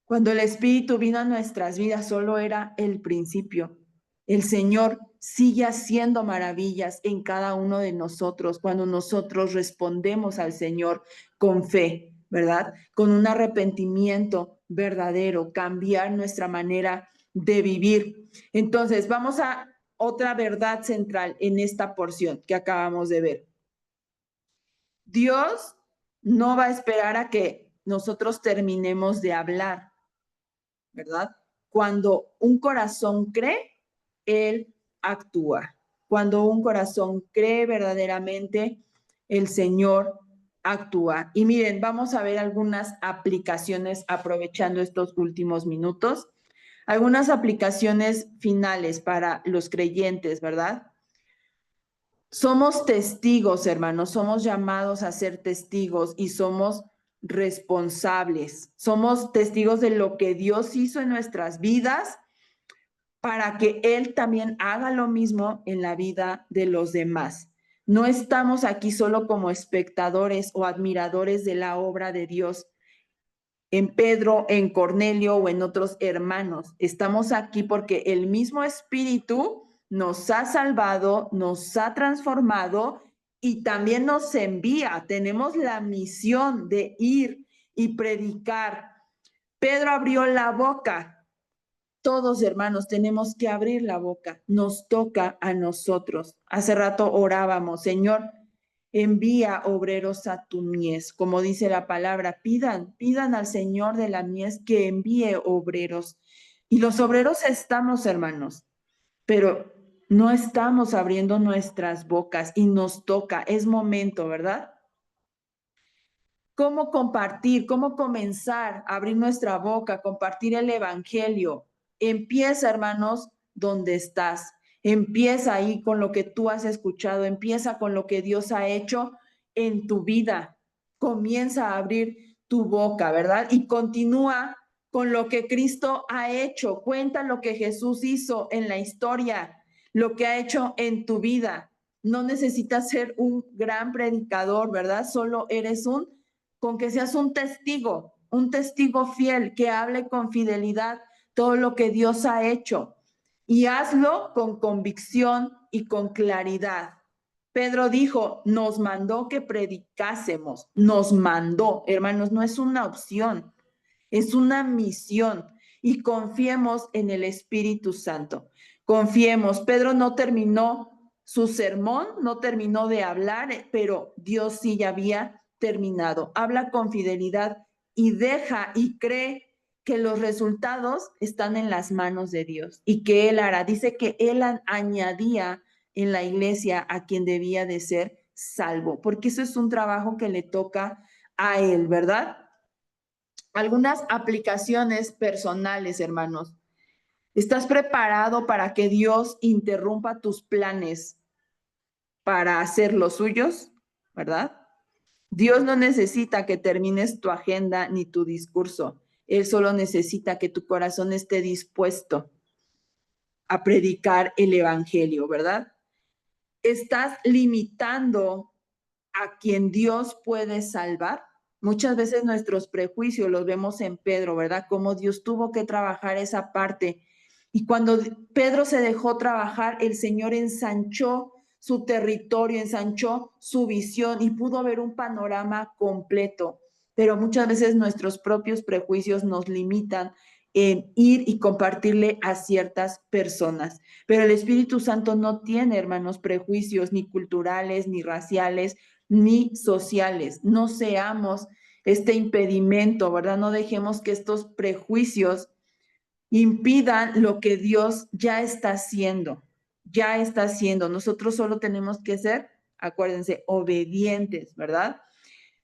cuando el Espíritu vino a nuestras vidas, solo era el principio. El Señor sigue haciendo maravillas en cada uno de nosotros cuando nosotros respondemos al Señor con fe, ¿verdad? Con un arrepentimiento verdadero, cambiar nuestra manera de vivir. Entonces, vamos a otra verdad central en esta porción que acabamos de ver. Dios no va a esperar a que nosotros terminemos de hablar, ¿verdad? Cuando un corazón cree, Él actúa. Cuando un corazón cree verdaderamente, el Señor actúa. Y miren, vamos a ver algunas aplicaciones aprovechando estos últimos minutos. Algunas aplicaciones finales para los creyentes, ¿verdad? Somos testigos, hermanos, somos llamados a ser testigos y somos responsables. Somos testigos de lo que Dios hizo en nuestras vidas para que Él también haga lo mismo en la vida de los demás. No estamos aquí solo como espectadores o admiradores de la obra de Dios en Pedro, en Cornelio o en otros hermanos. Estamos aquí porque el mismo Espíritu nos ha salvado, nos ha transformado y también nos envía. Tenemos la misión de ir y predicar. Pedro abrió la boca. Todos, hermanos, tenemos que abrir la boca. Nos toca a nosotros. Hace rato orábamos, Señor, envía obreros a tu mies. Como dice la palabra, pidan al Señor de la mies que envíe obreros. Y los obreros estamos, hermanos, pero no estamos abriendo nuestras bocas y nos toca. Es momento, ¿verdad? ¿Cómo compartir? ¿Cómo comenzar a abrir nuestra boca, compartir el evangelio? Empieza, hermanos, donde estás. Empieza ahí con lo que tú has escuchado. Empieza con lo que Dios ha hecho en tu vida. Comienza a abrir tu boca, ¿verdad? Y continúa con lo que Cristo ha hecho. Cuenta lo que Jesús hizo en la historia, lo que ha hecho en tu vida. No necesitas ser un gran predicador, ¿verdad? Solo eres con que seas un testigo fiel, que hable con fidelidad todo lo que Dios ha hecho. Y hazlo con convicción y con claridad. Pedro dijo, nos mandó que predicásemos, nos mandó, hermanos, no es una opción, es una misión. Y confiemos en el Espíritu Santo. Confiemos. Pedro no terminó su sermón, no terminó de hablar, pero Dios sí ya había terminado. Habla con fidelidad y deja y cree que los resultados están en las manos de Dios y que Él hará. Dice que Él añadía en la iglesia a quien debía de ser salvo, porque eso es un trabajo que le toca a Él, ¿verdad? Algunas aplicaciones personales, hermanos. ¿Estás preparado para que Dios interrumpa tus planes para hacer los suyos? ¿Verdad? Dios no necesita que termines tu agenda ni tu discurso. Él solo necesita que tu corazón esté dispuesto a predicar el evangelio, ¿verdad? Estás limitando a quien Dios puede salvar. Muchas veces nuestros prejuicios los vemos en Pedro, ¿verdad? Cómo Dios tuvo que trabajar esa parte. Y cuando Pedro se dejó trabajar, el Señor ensanchó su territorio, ensanchó su visión y pudo ver un panorama completo. Pero muchas veces nuestros propios prejuicios nos limitan en ir y compartirle a ciertas personas. Pero el Espíritu Santo no tiene, hermanos, prejuicios ni culturales, ni raciales, ni sociales. No seamos este impedimento, ¿verdad? No dejemos que estos prejuicios impidan lo que Dios ya está haciendo. Ya está haciendo. Nosotros solo tenemos que ser, acuérdense, obedientes, ¿verdad?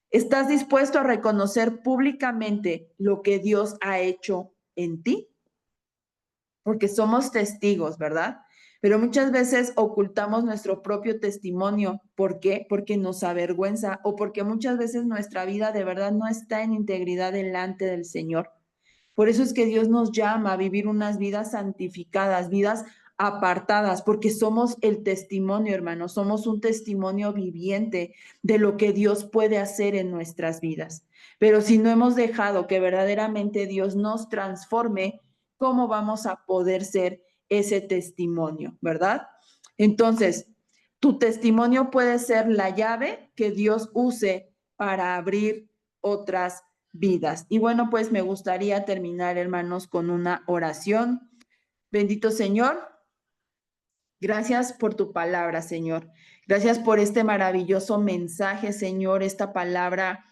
¿Estás dispuesto a reconocer públicamente lo que Dios ha hecho en ti? Porque somos testigos, ¿verdad? Pero muchas veces ocultamos nuestro propio testimonio. ¿Por qué? Porque nos avergüenza o porque muchas veces nuestra vida de verdad no está en integridad delante del Señor. Por eso es que Dios nos llama a vivir unas vidas santificadas, vidas apartadas, porque somos el testimonio, hermanos, somos un testimonio viviente de lo que Dios puede hacer en nuestras vidas. Pero si no hemos dejado que verdaderamente Dios nos transforme, ¿cómo vamos a poder ser ese testimonio, verdad? Entonces, tu testimonio puede ser la llave que Dios use para abrir otras vidas. Y bueno, pues me gustaría terminar, hermanos, con una oración. Bendito Señor, gracias por tu palabra, Señor. Gracias por este maravilloso mensaje, Señor, esta palabra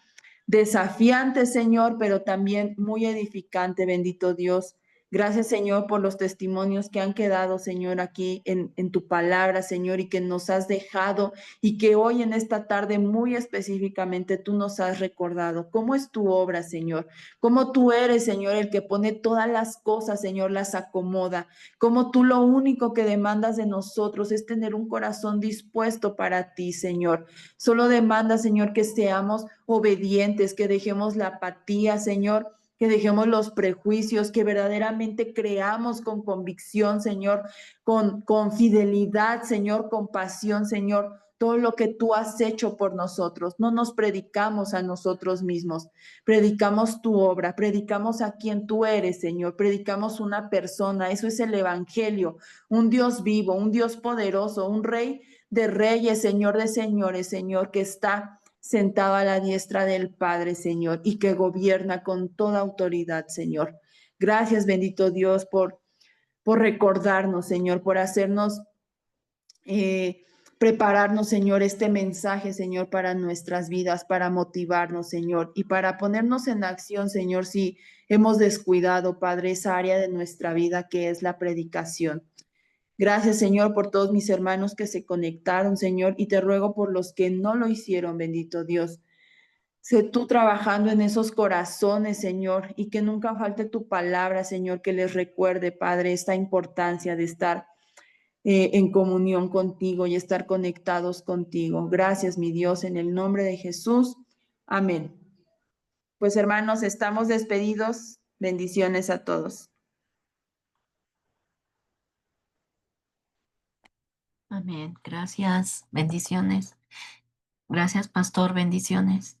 desafiante, Señor, pero también muy edificante, bendito Dios. Gracias, Señor, por los testimonios que han quedado, Señor, aquí en tu palabra, Señor, y que nos has dejado y que hoy en esta tarde muy específicamente tú nos has recordado. ¿Cómo es tu obra, Señor? ¿Cómo tú eres, Señor, el que pone todas las cosas, Señor, las acomoda? Como tú lo único que demandas de nosotros es tener un corazón dispuesto para ti, Señor. Solo demanda, Señor, que seamos obedientes, que dejemos la apatía, Señor, que dejemos los prejuicios, que verdaderamente creamos con convicción, Señor, con fidelidad, Señor, con pasión, Señor, todo lo que tú has hecho por nosotros. No nos predicamos a nosotros mismos, predicamos tu obra, predicamos a quien tú eres, Señor, predicamos una persona, eso es el Evangelio, un Dios vivo, un Dios poderoso, un Rey de reyes, Señor de señores, Señor, que está sentado a la diestra del Padre, Señor, y que gobierna con toda autoridad, Señor. Gracias, bendito Dios, por recordarnos, Señor, por hacernos prepararnos, Señor, este mensaje, Señor, para nuestras vidas, para motivarnos, Señor, y para ponernos en acción, Señor, si hemos descuidado, Padre, esa área de nuestra vida que es la predicación. Gracias, Señor, por todos mis hermanos que se conectaron, Señor, y te ruego por los que no lo hicieron, bendito Dios. Sé tú trabajando en esos corazones, Señor, y que nunca falte tu palabra, Señor, que les recuerde, Padre, esta importancia de estar en comunión contigo y estar conectados contigo. Gracias, mi Dios, en el nombre de Jesús. Amén. Pues hermanos, estamos despedidos. Bendiciones a todos. Amén. Gracias. Bendiciones. Gracias, pastor. Bendiciones.